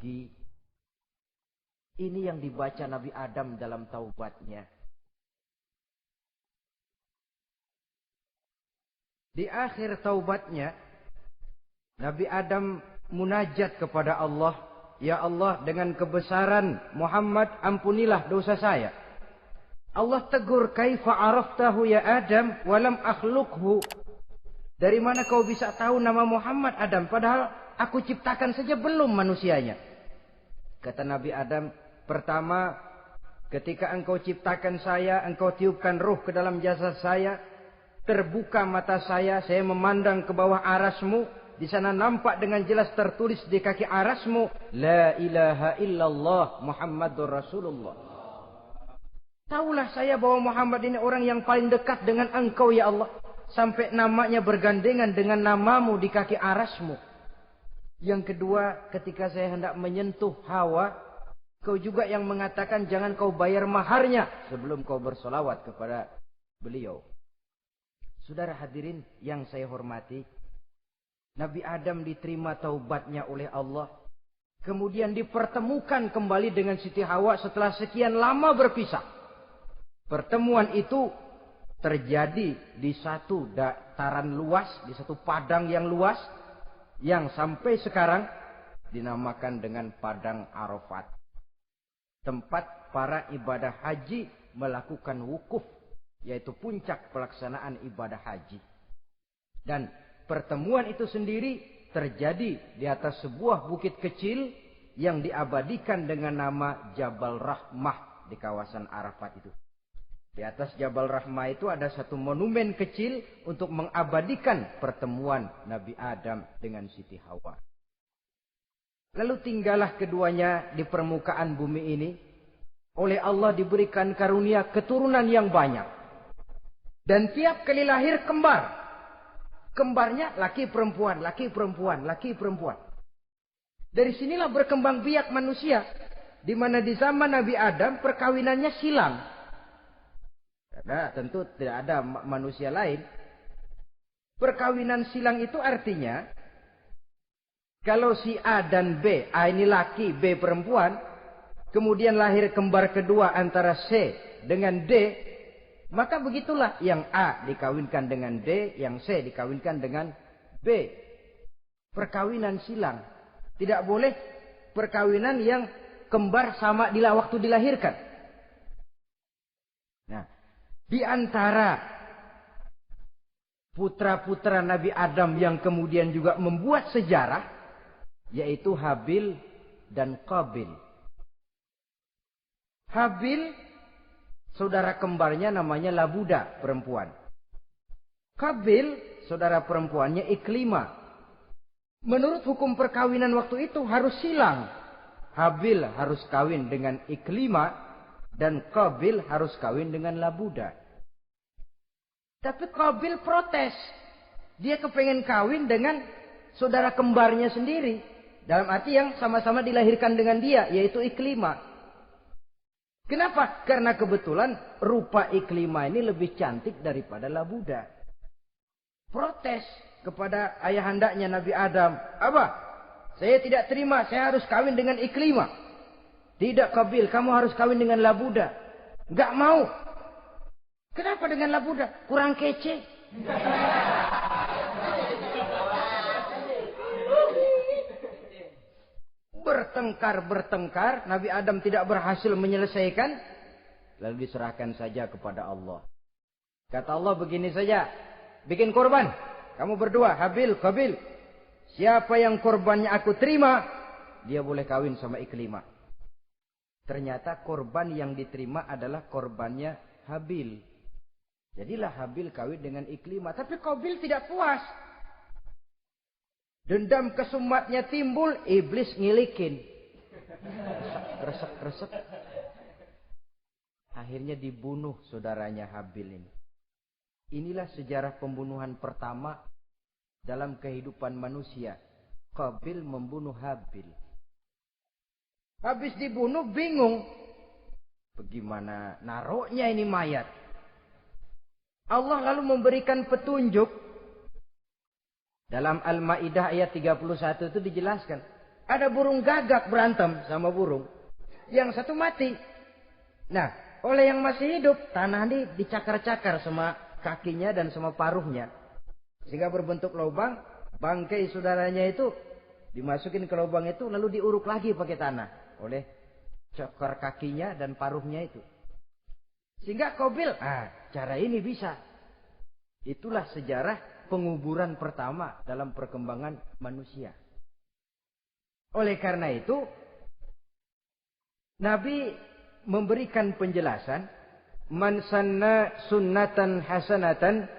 rugi. Ini yang dibaca Nabi Adam dalam taubatnya. Di akhir taubatnya, Nabi Adam munajat kepada Allah. Ya Allah, dengan kebesaran Muhammad, ampunilah dosa saya. Allah tegur, kaifa araftahu ya Adam walam akhluqhu. Dari mana kau bisa tahu nama Muhammad Adam, padahal aku ciptakan saja belum manusianya. Kata Nabi Adam, pertama, ketika engkau ciptakan saya, engkau tiupkan ruh ke dalam jasad saya, terbuka mata saya memandang ke bawah arasmu. Di sana nampak dengan jelas tertulis di kaki arasmu, La ilaha illallah Muhammadur Rasulullah. Taulah saya bahwa Muhammad ini orang yang paling dekat dengan engkau ya Allah. Sampai namanya bergandengan dengan namamu di kaki arasmu. Yang kedua, ketika saya hendak menyentuh Hawa, kau juga yang mengatakan jangan kau bayar maharnya sebelum kau bersolawat kepada beliau. Saudara hadirin yang saya hormati, Nabi Adam diterima taubatnya oleh Allah. Kemudian dipertemukan kembali dengan Siti Hawa setelah sekian lama berpisah. Pertemuan itu terjadi di satu dataran luas, di satu padang yang luas, yang sampai sekarang dinamakan dengan Padang Arafat. Tempat para ibadah haji melakukan wukuf, yaitu puncak pelaksanaan ibadah haji. Dan pertemuan itu sendiri terjadi di atas sebuah bukit kecil yang diabadikan dengan nama Jabal Rahmah di kawasan Arafat itu. Di atas Jabal Rahmah itu ada satu monumen kecil untuk mengabadikan pertemuan Nabi Adam dengan Siti Hawa. Lalu tinggallah keduanya di permukaan bumi ini. Oleh Allah diberikan karunia keturunan yang banyak. Dan tiap kali lahir kembar. Kembarnya laki perempuan, laki perempuan, laki perempuan. Dari sinilah berkembang biak manusia. Di mana di zaman Nabi Adam perkawinannya silang. Karena tentu tidak ada manusia lain. Perkawinan silang itu artinya, kalau si A dan B, A ini laki, B perempuan, kemudian lahir kembar kedua antara C dengan D, maka begitulah yang A dikawinkan dengan D, yang C dikawinkan dengan B. Perkawinan silang. Tidak boleh perkawinan yang kembar sama di waktu dilahirkan. Nah, di antara putra-putra Nabi Adam yang kemudian juga membuat sejarah, yaitu Habil dan Qabil. Habil, saudara kembarnya namanya Labuda, perempuan. Qabil, saudara perempuannya Iklimah. Menurut hukum perkawinan waktu itu harus silang. Habil harus kawin dengan Iklimah dan Qabil harus kawin dengan Labuda. Tapi Qabil protes. Dia kepengen kawin dengan saudara kembarnya sendiri. Dalam arti yang sama-sama dilahirkan dengan dia, yaitu Iklimah. Kenapa? Karena kebetulan rupa Iklimah ini lebih cantik daripada Labuda. Protes kepada ayahandanya Nabi Adam. Apa? Saya tidak terima, saya harus kawin dengan Iklimah. Tidak Qabil, kamu harus kawin dengan Labuda. Enggak mau. Kenapa dengan Labuda? Kurang kece. Bertengkar, Nabi Adam tidak berhasil menyelesaikan. Lalu diserahkan saja kepada Allah. Kata Allah begini saja. Bikin korban. Kamu berdua, Habil, Qabil. Siapa yang korbannya aku terima, dia boleh kawin sama Iklimah. Ternyata korban yang diterima adalah korbannya Habil. Jadilah Habil kawin dengan Iklimah. Tapi Qabil tidak puas. Dendam kesumatnya timbul, iblis ngilikin. Resek. Akhirnya dibunuh saudaranya Habil ini. Inilah sejarah pembunuhan pertama dalam kehidupan manusia. Qabil membunuh Habil. Habis dibunuh bingung. Bagaimana naruhnya ini mayat? Allah lalu memberikan petunjuk. Dalam Al-Ma'idah ayat 31 itu dijelaskan. Ada burung gagak berantem sama burung. Yang satu mati. Nah, oleh yang masih hidup, tanah ini dicakar-cakar sama kakinya dan sama paruhnya. Sehingga berbentuk lubang, bangkai saudaranya itu dimasukin ke lubang itu, lalu diuruk lagi pakai tanah. Oleh cakar kakinya dan paruhnya itu. Sehingga Qabil, cara ini bisa. Itulah sejarah penguburan pertama dalam perkembangan manusia. Oleh karena itu, Nabi memberikan penjelasan, man sanna sunnatan hasanatan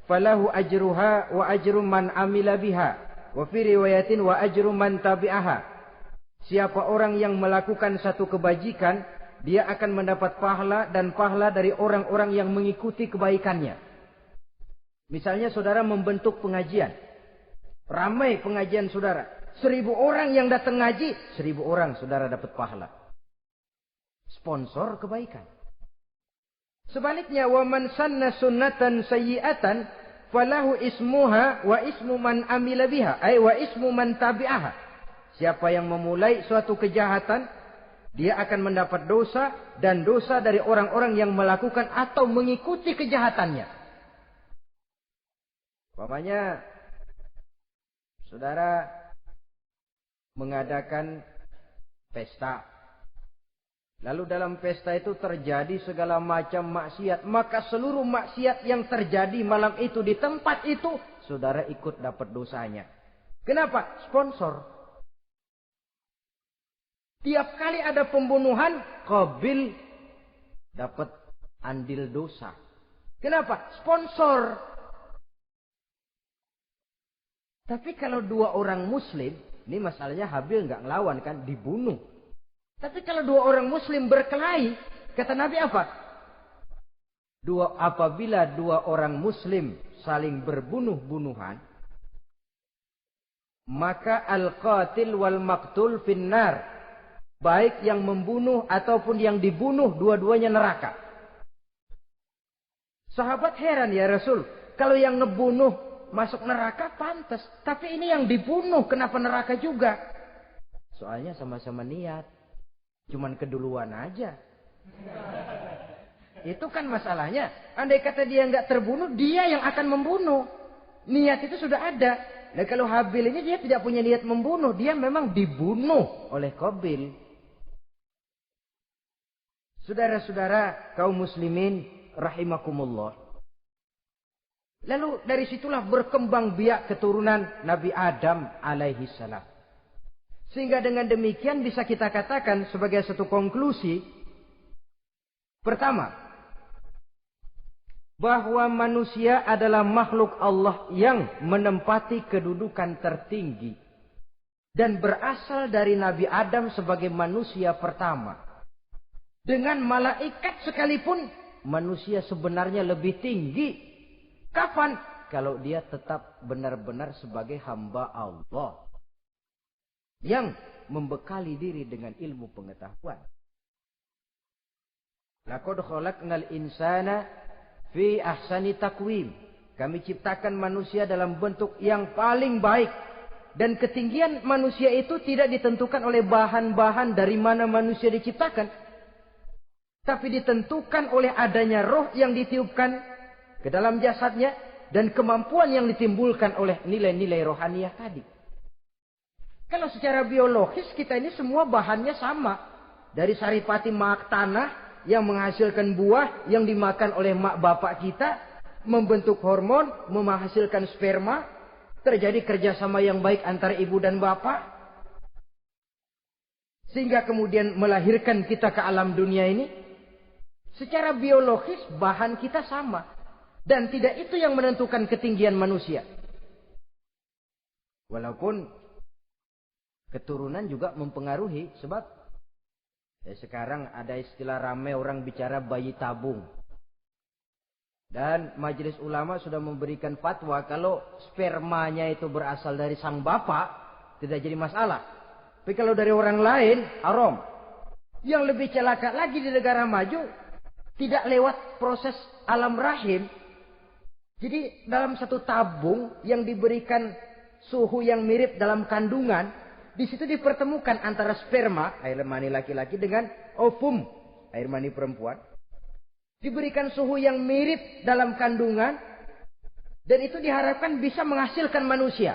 falahu ajruha wa ajru man amila biha wa fi riwayatin wa ajru man tabi'aha. Siapa orang yang melakukan satu kebajikan, dia akan mendapat pahala dan pahala dari orang-orang yang mengikuti kebaikannya. Misalnya saudara membentuk pengajian. Ramai pengajian saudara. 1000 orang yang datang ngaji, 1000 orang saudara dapat pahala. Sponsor kebaikan. Sebaliknya, wa man sanna sunnatan sayyi'atan falahu ismuha wa ismu man amila biha, ay wa ismu man tabi'aha. Siapa yang memulai suatu kejahatan, dia akan mendapat dosa dan dosa dari orang-orang yang melakukan atau mengikuti kejahatannya. Umpamanya, saudara mengadakan pesta. Lalu dalam pesta itu terjadi segala macam maksiat. Maka seluruh maksiat yang terjadi malam itu di tempat itu, saudara ikut dapat dosanya. Kenapa? Sponsor. Tiap kali ada pembunuhan, Qabil dapat andil dosa. Kenapa? Sponsor. Tapi kalau 2 orang muslim, ini masalahnya Habil nggak ngelawan kan, dibunuh. Tapi kalau 2 orang muslim berkelahi, kata Nabi apa? Apabila 2 orang muslim saling berbunuh-bunuhan, maka al-qatil wal maqtul finnar. Baik yang membunuh ataupun yang dibunuh, dua-duanya neraka. Sahabat heran, ya Rasul, kalau yang ngebunuh masuk neraka pantas, tapi ini yang dibunuh kenapa neraka juga? Soalnya sama-sama niat, cuman keduluan aja. Itu kan masalahnya. Andai kata dia nggak terbunuh, dia yang akan membunuh. Niat itu sudah ada. Nah, kalau Habil ini dia tidak punya niat membunuh, dia memang dibunuh oleh Qabil. Saudara-saudara kaum muslimin rahimakumullah. Lalu dari situlah berkembang biak keturunan Nabi Adam alaihi salam. Sehingga dengan demikian bisa kita katakan sebagai satu konklusi. Pertama, bahwa manusia adalah makhluk Allah yang menempati kedudukan tertinggi. Dan berasal dari Nabi Adam sebagai manusia pertama. Dengan malaikat sekalipun, manusia sebenarnya lebih tinggi. Kapan? Kalau dia tetap benar-benar sebagai hamba Allah. Yang membekali diri dengan ilmu pengetahuan. Laqad khalaqnal insana fi ahsani taqwim. Kami ciptakan manusia dalam bentuk yang paling baik. Dan ketinggian manusia itu tidak ditentukan oleh bahan-bahan dari mana manusia diciptakan. Tapi ditentukan oleh adanya roh yang ditiupkan ke dalam jasadnya. Dan kemampuan yang ditimbulkan oleh nilai-nilai rohaniah tadi. Kalau secara biologis kita ini semua bahannya sama. Dari saripati mak tanah yang menghasilkan buah yang dimakan oleh mak bapak kita. Membentuk hormon, menghasilkan sperma. Terjadi kerjasama yang baik antara ibu dan bapak. Sehingga kemudian melahirkan kita ke alam dunia ini. Secara biologis bahan kita sama. Dan tidak itu yang menentukan ketinggian manusia. Walaupun keturunan juga mempengaruhi. Sebab sekarang ada istilah ramai orang bicara bayi tabung. Dan majelis ulama sudah memberikan fatwa kalau spermanya itu berasal dari sang bapak, tidak jadi masalah. Tapi kalau dari orang lain, haram. Yang lebih celaka lagi di negara maju, tidak lewat proses alam rahim. Jadi dalam satu tabung yang diberikan suhu yang mirip dalam kandungan, Di situ dipertemukan antara sperma, air mani laki-laki, dengan ovum, air mani perempuan. Diberikan suhu yang mirip dalam kandungan. Dan itu diharapkan bisa menghasilkan manusia.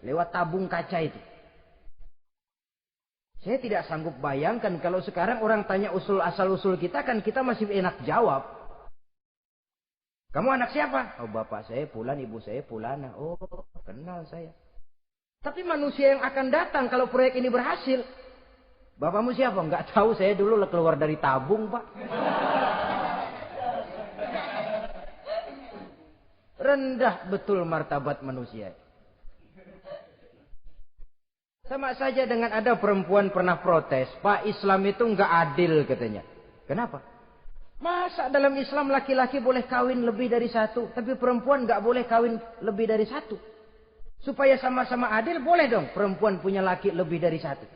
Lewat tabung kaca itu. Saya tidak sanggup bayangkan kalau sekarang orang tanya asal-usul kita, kan kita masih enak jawab. Kamu anak siapa? Oh, bapak saya Fulan, ibu saya Fulana. Oh, kenal saya. Tapi manusia yang akan datang kalau proyek ini berhasil. Bapakmu siapa? Enggak tahu, saya dulu keluar dari tabung, Pak. Rendah betul martabat manusia. Sama saja dengan ada perempuan pernah protes, Pak, Islam itu enggak adil katanya. Kenapa? Masa dalam Islam laki-laki boleh kawin lebih dari satu, tapi perempuan enggak boleh kawin lebih dari satu. Supaya sama-sama adil, boleh dong perempuan punya laki lebih dari satu.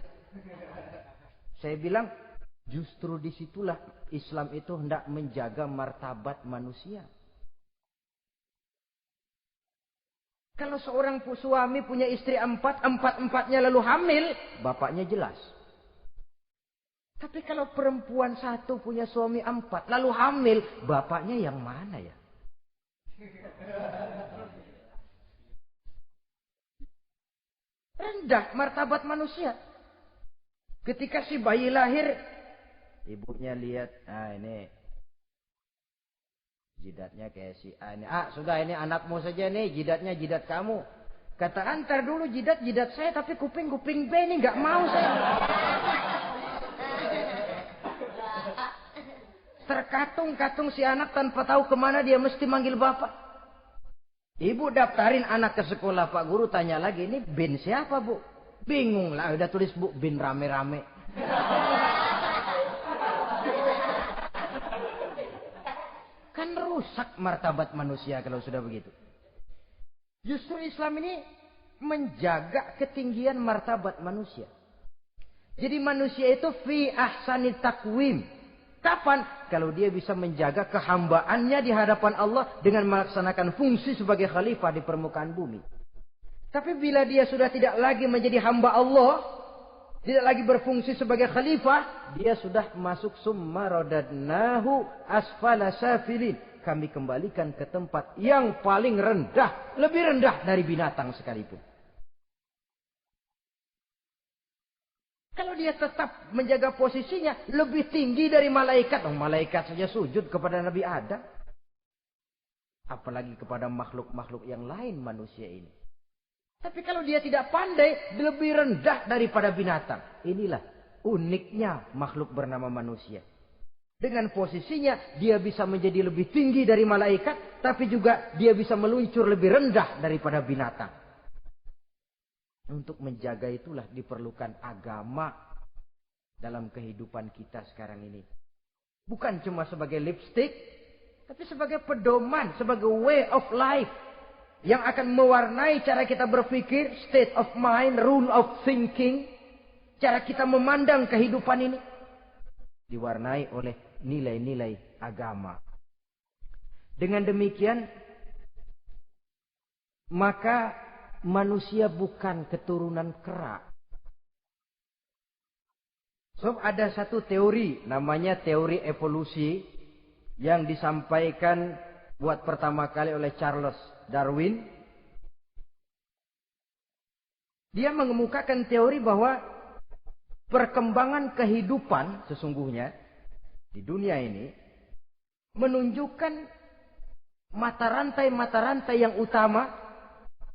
Saya bilang, justru disitulah Islam itu hendak menjaga martabat manusia. Kalau seorang suami punya istri empat-empatnya lalu hamil, bapaknya jelas. Tapi kalau perempuan satu punya suami 4 lalu hamil, bapaknya yang mana ya? Rendah martabat manusia. Ketika si bayi lahir, ibunya lihat, ini jidatnya kayak si A ini. Sudah ini anakmu saja nih, jidatnya jidat kamu. Kata, antar dulu jidat saya, tapi kuping B ini nggak mau saya. Terkatung-katung si anak tanpa tahu kemana dia mesti manggil bapak. Ibu daftarin anak ke sekolah, Pak Guru tanya lagi, ini bin siapa, Bu? Bingung lah, udah tulis Bu, bin rame-rame. Kan rusak martabat manusia kalau sudah begitu. Justru Islam ini menjaga ketinggian martabat manusia. Jadi manusia itu fi ahsani takwim. Kapan? Kalau dia bisa menjaga kehambaannya di hadapan Allah dengan melaksanakan fungsi sebagai khalifah di permukaan bumi. Tapi bila dia sudah tidak lagi menjadi hamba Allah, tidak lagi berfungsi sebagai khalifah, dia sudah masuk summa radadnahu asfala safilin. Kami kembalikan ke tempat yang paling rendah, lebih rendah dari binatang sekalipun. Kalau dia tetap menjaga posisinya lebih tinggi dari malaikat, malaikat saja sujud kepada Nabi Adam. Apalagi kepada makhluk-makhluk yang lain manusia ini. Tapi kalau dia tidak pandai, lebih rendah daripada binatang. Inilah uniknya makhluk bernama manusia. Dengan posisinya, dia bisa menjadi lebih tinggi dari malaikat, tapi juga dia bisa meluncur lebih rendah daripada binatang. Untuk menjaga itulah diperlukan agama dalam kehidupan kita sekarang ini. Bukan cuma sebagai lipstick, tapi sebagai pedoman, sebagai way of life. Yang akan mewarnai cara kita berpikir, state of mind, rule of thinking. Cara kita memandang kehidupan ini. Diwarnai oleh nilai-nilai agama. Dengan demikian, maka manusia bukan keturunan kera. So, ada satu teori, namanya teori evolusi, yang disampaikan buat pertama kali oleh Charles Darwin. Dia mengemukakan teori bahwa perkembangan kehidupan sesungguhnya di dunia ini menunjukkan mata rantai yang utama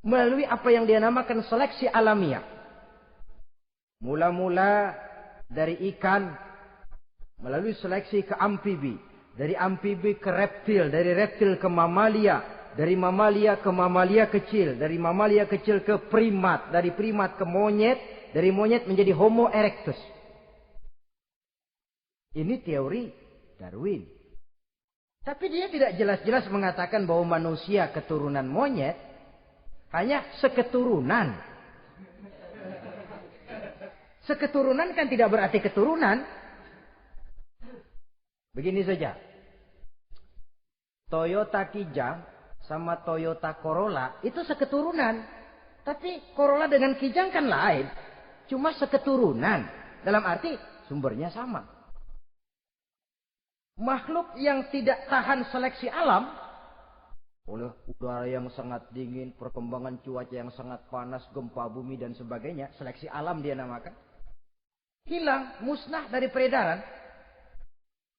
melalui apa yang dia namakan seleksi alamiah. Mula-mula dari ikan melalui seleksi ke amfibi, dari amfibi ke reptil, dari reptil ke mamalia, dari mamalia ke mamalia kecil, dari mamalia kecil ke primat, dari primat ke monyet, dari monyet menjadi Homo erectus. Ini teori Darwin. Tapi dia tidak jelas-jelas mengatakan bahwa manusia keturunan monyet. Hanya seketurunan. Seketurunan kan tidak berarti keturunan. Begini saja. Toyota Kijang sama Toyota Corolla itu seketurunan. Tapi Corolla dengan Kijang kan lain. Cuma seketurunan. Dalam arti sumbernya sama. Makhluk yang tidak tahan seleksi alam, oleh udara yang sangat dingin, perkembangan cuaca yang sangat panas, gempa bumi dan sebagainya, seleksi alam dia namakan, hilang, musnah dari peredaran.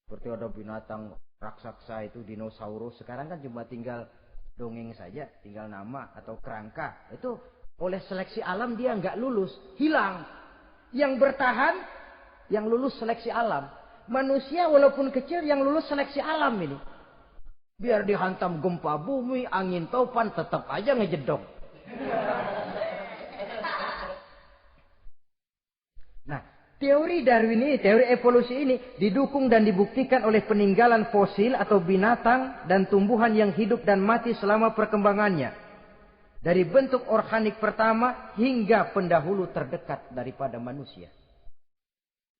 Seperti ada binatang raksasa itu, dinosaurus, sekarang kan cuma tinggal dongeng saja, tinggal nama atau kerangka. Itu oleh seleksi alam dia nggak lulus, hilang. Yang bertahan, yang lulus seleksi alam. Manusia walaupun kecil yang lulus seleksi alam ini. Biar dihantam gempa bumi, angin topan, tetap aja ngejedok. Nah, teori Darwin ini, teori evolusi ini didukung dan dibuktikan oleh peninggalan fosil atau binatang dan tumbuhan yang hidup dan mati selama perkembangannya. Dari bentuk organik pertama hingga pendahulu terdekat daripada manusia.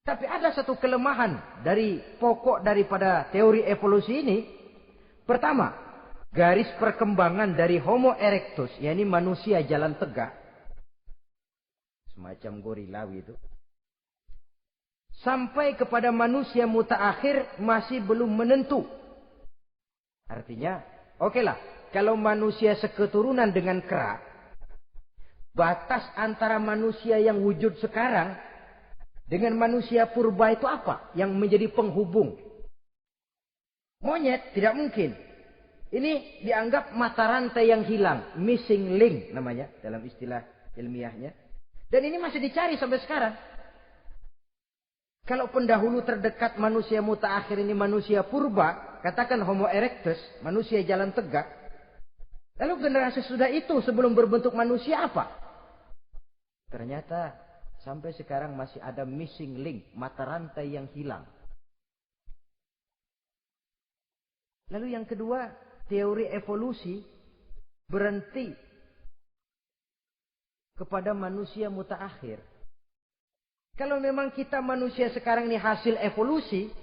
Tapi ada satu kelemahan dari pokok daripada teori evolusi ini. Pertama, garis perkembangan dari Homo erectus, yakni manusia jalan tegak, semacam gorilawi itu, sampai kepada manusia mutaakhir masih belum menentu. Artinya, okelah, kalau manusia seketurunan dengan kera, batas antara manusia yang wujud sekarang dengan manusia purba itu apa? Yang menjadi penghubung. Monyet tidak mungkin. Ini dianggap mata rantai yang hilang. Missing link namanya dalam istilah ilmiahnya. Dan ini masih dicari sampai sekarang. Kalau pendahulu terdekat manusia mutaakhir ini manusia purba, katakan Homo erectus, manusia jalan tegak. Lalu generasi sudah itu sebelum berbentuk manusia apa? Ternyata sampai sekarang masih ada missing link, mata rantai yang hilang. Lalu yang kedua, teori evolusi berhenti kepada manusia mutaakhir. Kalau memang kita manusia sekarang ini hasil evolusi,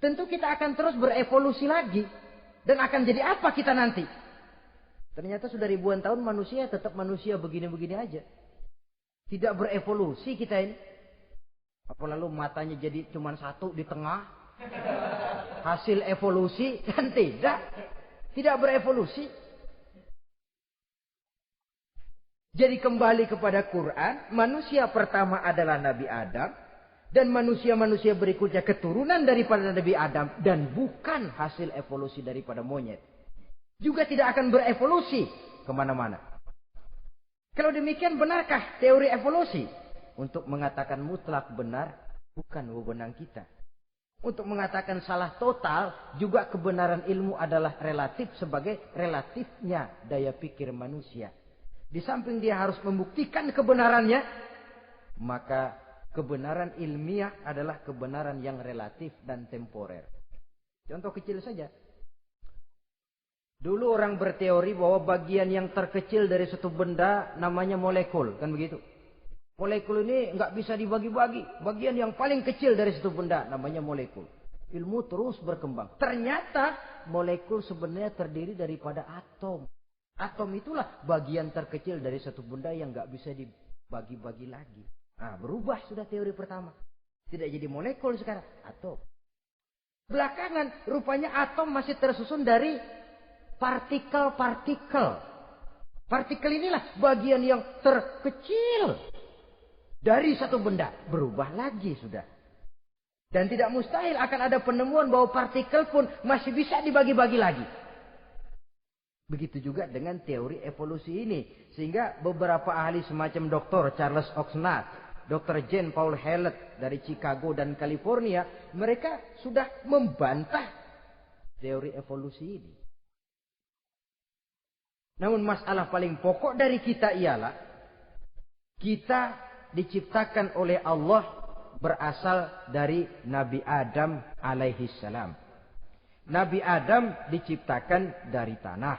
tentu kita akan terus berevolusi lagi. Dan akan jadi apa kita nanti? Ternyata sudah ribuan tahun manusia tetap manusia begini-begini aja. Tidak berevolusi kita ini. Apa lalu matanya jadi cuma satu di tengah? Hasil evolusi? Kan tidak. Tidak berevolusi. Jadi kembali kepada Quran, manusia pertama adalah Nabi Adam. Dan manusia-manusia berikutnya keturunan daripada Nabi Adam. Dan bukan hasil evolusi daripada monyet. Juga tidak akan berevolusi kemana-mana. Kalau demikian benarkah teori evolusi? Untuk mengatakan mutlak benar, bukan wewenang kita. Untuk mengatakan salah total, juga kebenaran ilmu adalah relatif sebagai relatifnya daya pikir manusia. Di samping dia harus membuktikan kebenarannya, maka kebenaran ilmiah adalah kebenaran yang relatif dan temporer. Contoh kecil saja. Dulu orang berteori bahwa bagian yang terkecil dari suatu benda namanya molekul. Kan begitu? Molekul ini nggak bisa dibagi-bagi. Bagian yang paling kecil dari suatu benda namanya molekul. Ilmu terus berkembang. Ternyata molekul sebenarnya terdiri daripada atom. Atom itulah bagian terkecil dari suatu benda yang nggak bisa dibagi-bagi lagi. Nah, berubah sudah teori pertama. Tidak jadi molekul sekarang. Atom. Belakangan rupanya atom masih tersusun dari partikel-partikel. Partikel inilah bagian yang terkecil dari satu benda. Berubah lagi sudah. Dan tidak mustahil akan ada penemuan bahwa partikel pun masih bisa dibagi-bagi lagi. Begitu juga dengan teori evolusi ini. Sehingga beberapa ahli semacam Dr. Charles Oxnard, Dr. Jane Paul Hallett dari Chicago dan California, mereka sudah membantah teori evolusi ini. Namun masalah paling pokok dari kita ialah kita diciptakan oleh Allah berasal dari Nabi Adam alaihi salam. Nabi Adam diciptakan dari tanah.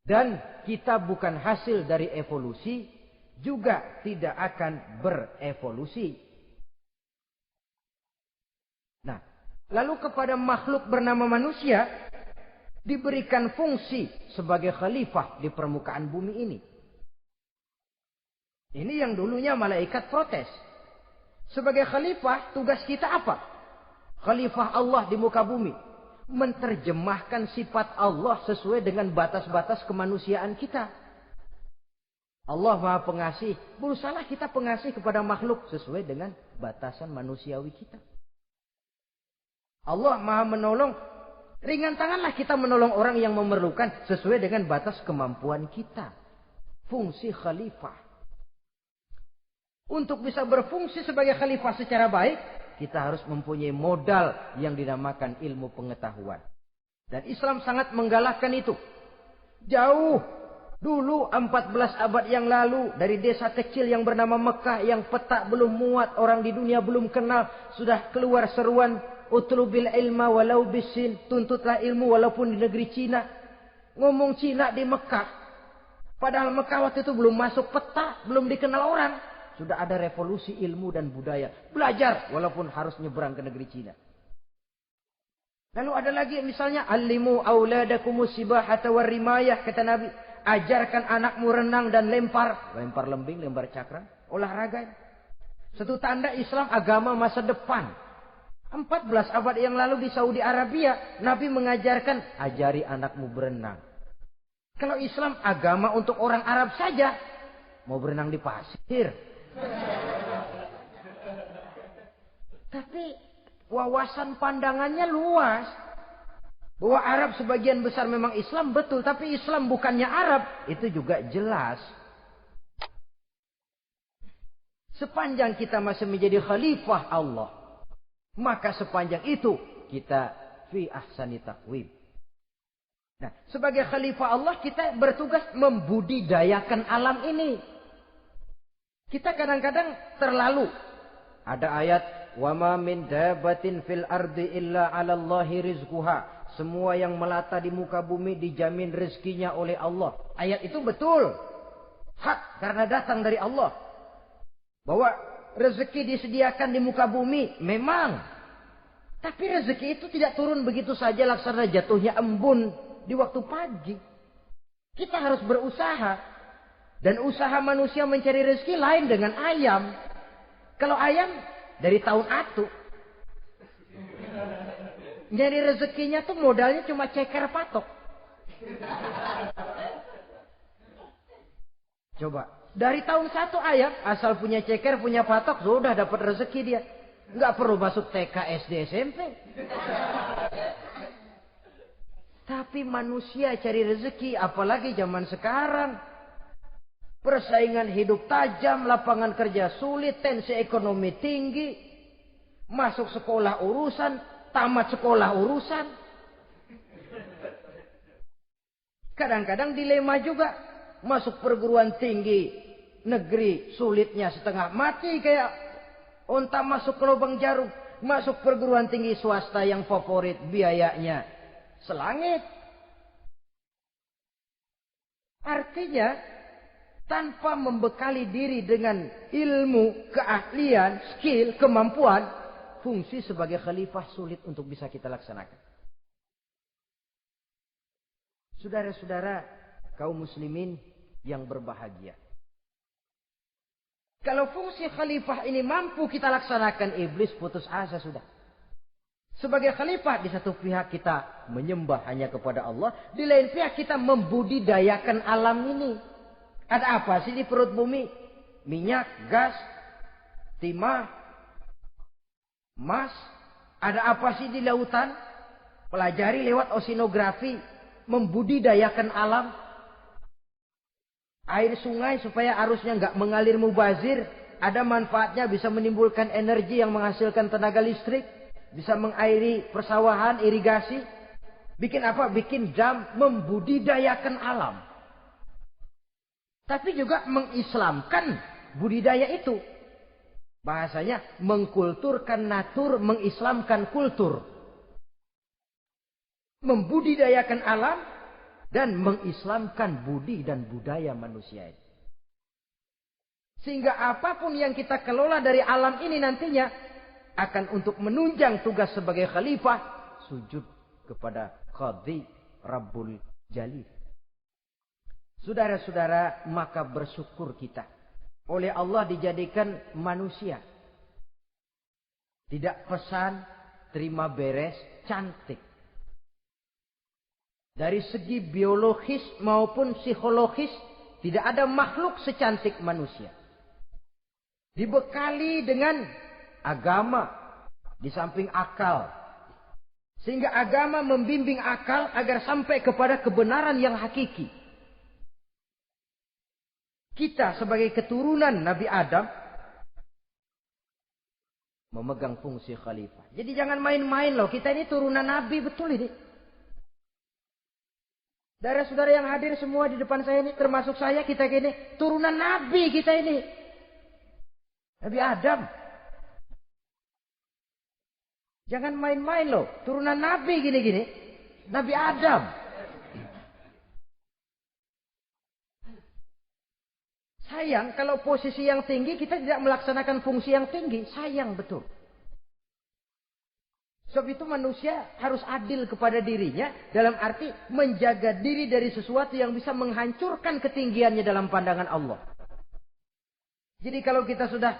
Dan kita bukan hasil dari evolusi, juga tidak akan berevolusi. Nah, lalu kepada makhluk bernama manusia diberikan fungsi sebagai khalifah di permukaan bumi ini. Ini yang dulunya malaikat protes. Sebagai khalifah, tugas kita apa? Khalifah Allah di muka bumi. Menerjemahkan sifat Allah sesuai dengan batas-batas kemanusiaan kita. Allah Maha Pengasih. Berusahalah kita pengasih kepada makhluk sesuai dengan batasan manusiawi kita. Allah Maha Menolong. Ringan tanganlah kita menolong orang yang memerlukan sesuai dengan batas kemampuan kita. Fungsi khalifah. Untuk bisa berfungsi sebagai khalifah secara baik, kita harus mempunyai modal yang dinamakan ilmu pengetahuan. Dan Islam sangat menggalakkan itu. Jauh dulu 14 abad yang lalu, dari desa kecil yang bernama Mekah yang peta belum muat, orang di dunia belum kenal, sudah keluar seruan utlubil ilma walau bisin, tuntutlah ilmu walaupun di negeri Cina. Ngomong Cina di Mekah. Padahal Mekah waktu itu belum masuk peta, belum dikenal orang. Sudah ada revolusi ilmu dan budaya. Belajar walaupun harus nyebrang ke negeri Cina. Lalu ada lagi misalnya, Alimu auladakumus sibahata warrimayah, kata Nabi. Ajarkan anakmu renang dan lempar. Lempar lembing, lempar cakram. Olahraga. Satu tanda Islam agama masa depan. 14 abad yang lalu di Saudi Arabia, Nabi mengajarkan, ajari anakmu berenang. Kalau Islam agama untuk orang Arab saja, mau berenang di pasir. Tapi wawasan pandangannya luas. Bahwa Arab sebagian besar memang Islam, betul. Tapi Islam bukannya Arab, itu juga jelas. Sepanjang kita masih menjadi khalifah Allah, maka sepanjang itu kita fi ahsani taqwim. Nah, sebagai khalifah Allah kita bertugas membudidayakan alam ini. Kita kadang-kadang terlalu. Ada ayat, wa ma min dabatin fil ardi illa 'alallahi rizquha. Semua yang melata di muka bumi dijamin rezekinya oleh Allah. Ayat itu betul. Hak karena datang dari Allah. Bahwa rezeki disediakan di muka bumi, memang. Tapi rezeki itu tidak turun begitu saja laksana jatuhnya embun di waktu pagi. Kita harus berusaha. Dan usaha manusia mencari rezeki lain dengan ayam. Kalau ayam dari tahun atu. Nyari rezekinya tuh modalnya cuma ceker patok. Coba. Dari tahun 1 ayam, asal punya ceker, punya patok, sudah dapat rezeki dia. Nggak perlu masuk TK, SD, SMP. Tapi manusia cari rezeki, apalagi zaman sekarang. Persaingan hidup tajam, lapangan kerja sulit, tensi ekonomi tinggi. Masuk sekolah urusan, tamat sekolah urusan. Kadang-kadang dilema juga. Masuk perguruan tinggi negeri sulitnya setengah mati kayak unta masuk ke lubang jarum. Masuk perguruan tinggi swasta yang favorit biayanya selangit. Artinya tanpa membekali diri dengan ilmu, keahlian, skill, kemampuan, fungsi sebagai khalifah sulit untuk bisa kita laksanakan. Saudara-saudara kaum muslimin yang berbahagia. Kalau fungsi khalifah ini mampu kita laksanakan, iblis putus asa sudah. Sebagai khalifah, di satu pihak kita menyembah hanya kepada Allah, di lain pihak kita membudidayakan alam ini. Ada apa sih di perut bumi? Minyak, gas, timah, emas. Ada apa sih di lautan? Pelajari lewat oceanografi. Membudidayakan alam. Air sungai supaya arusnya nggak mengalir mubazir. Ada manfaatnya, bisa menimbulkan energi yang menghasilkan tenaga listrik. Bisa mengairi persawahan, irigasi. Bikin apa? Bikin dam. Membudidayakan alam. Tapi juga mengislamkan budidaya itu. Bahasanya mengkulturkan natur, mengislamkan kultur. Membudidayakan alam dan mengislamkan budi dan budaya manusia. Sehingga apapun yang kita kelola dari alam ini nantinya akan untuk menunjang tugas sebagai khalifah, sujud kepada Qadhi Rabbul Jalil. Saudara-saudara, maka bersyukur kita. oleh Allah dijadikan manusia. Tidak pesan, terima beres, cantik. Dari segi biologis maupun psikologis, tidak ada makhluk secantik manusia. Dibekali dengan agama, di samping akal. Sehingga agama membimbing akal agar sampai kepada kebenaran yang hakiki. Kita sebagai keturunan Nabi Adam memegang fungsi khalifah. Jadi jangan main-main loh. Kita ini turunan Nabi, betul ini. Saudara-saudara yang hadir semua di depan saya ini, termasuk saya, kita ini turunan Nabi kita ini. Nabi Adam. Jangan main-main loh. Turunan Nabi gini-gini. Nabi Adam. Sayang kalau posisi yang tinggi kita tidak melaksanakan fungsi yang tinggi. Sayang betul. Sebab itu manusia harus adil kepada dirinya. Dalam arti menjaga diri dari sesuatu yang bisa menghancurkan ketinggiannya dalam pandangan Allah. Jadi kalau kita sudah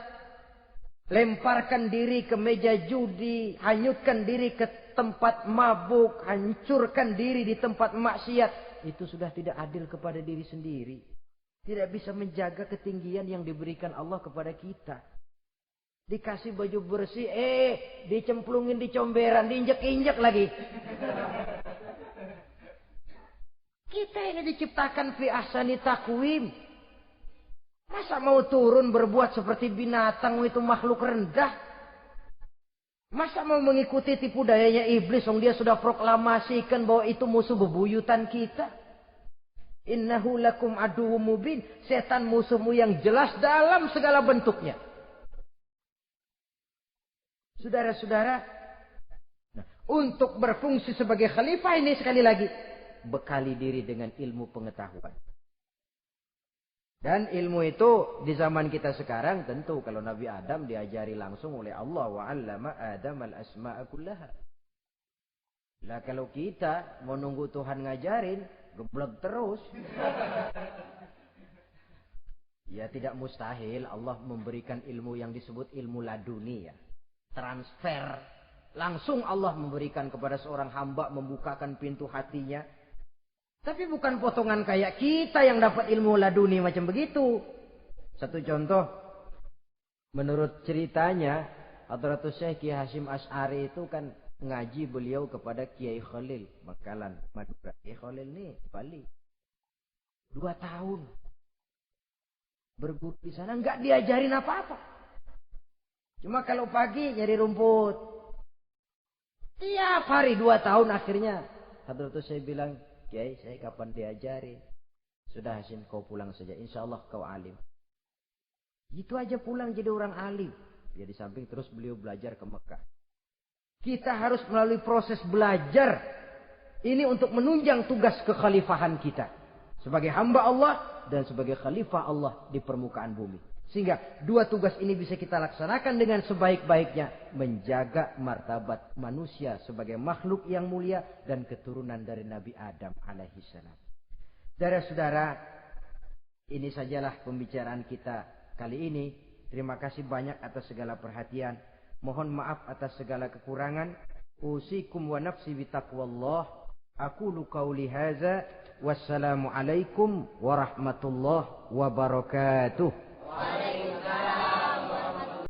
lemparkan diri ke meja judi, hanyutkan diri ke tempat mabuk, hancurkan diri di tempat maksiat, itu sudah tidak adil kepada diri sendiri. Tidak bisa menjaga ketinggian yang diberikan Allah kepada kita. Dikasih baju bersih, dicemplungin di comberan, diinjek-injek lagi. Kita ini diciptakan fi ahsani taqwim. Masa mau turun berbuat seperti binatang, itu makhluk rendah? Masa mau mengikuti tipu dayanya iblis, dia sudah proklamasikan bahwa itu musuh bebuyutan kita? Innahu lakum aduwwum mubin. Setan musuhmu yang jelas dalam segala bentuknya. Saudara-saudara, untuk berfungsi sebagai khalifah ini sekali lagi, bekali diri dengan ilmu pengetahuan. Dan ilmu itu di zaman kita sekarang tentu kalau Nabi Adam diajari langsung oleh Allah, wa 'allama Adam al-asma'a kullaha. Lah kalau kita mau nunggu Tuhan ngajarin, geblek terus. Ya tidak mustahil Allah memberikan ilmu yang disebut ilmu laduni ya. Transfer. Langsung Allah memberikan kepada seorang hamba, membukakan pintu hatinya. Tapi bukan potongan kayak kita yang dapat ilmu laduni macam begitu. Satu contoh. Menurut ceritanya, Hadratus Syekh Kiai Hasyim Asy'ari itu kan ngaji beliau kepada Kiai Khalil Bangkalan Madura. Kiai Khalil nih Bali 2 tahun berguru di sana, nggak diajarin apa-apa. Cuma kalau pagi nyari rumput tiap hari 2 tahun. Akhirnya Hadratus saya bilang, Kiai saya kapan diajarin? Sudah Hasyim kau pulang saja, insya Allah kau alim. Gitu aja pulang jadi orang alim. Ya di samping terus beliau belajar ke Mekah. Kita harus melalui proses belajar ini untuk menunjang tugas kekhalifahan kita sebagai hamba Allah dan sebagai khalifah Allah di permukaan bumi. Sehingga 2 tugas ini bisa kita laksanakan dengan sebaik-baiknya, menjaga martabat manusia sebagai makhluk yang mulia dan keturunan dari Nabi Adam alaihissalam. Saudara-saudara, ini sajalah pembicaraan kita kali ini. Terima kasih banyak atas segala perhatian. Mohon maaf atas segala kekurangan. Usikum wa nafsi bitaqwallah. Aqulu qauli hadza. Wassalamu alaikum warahmatullahi wabarakatuh.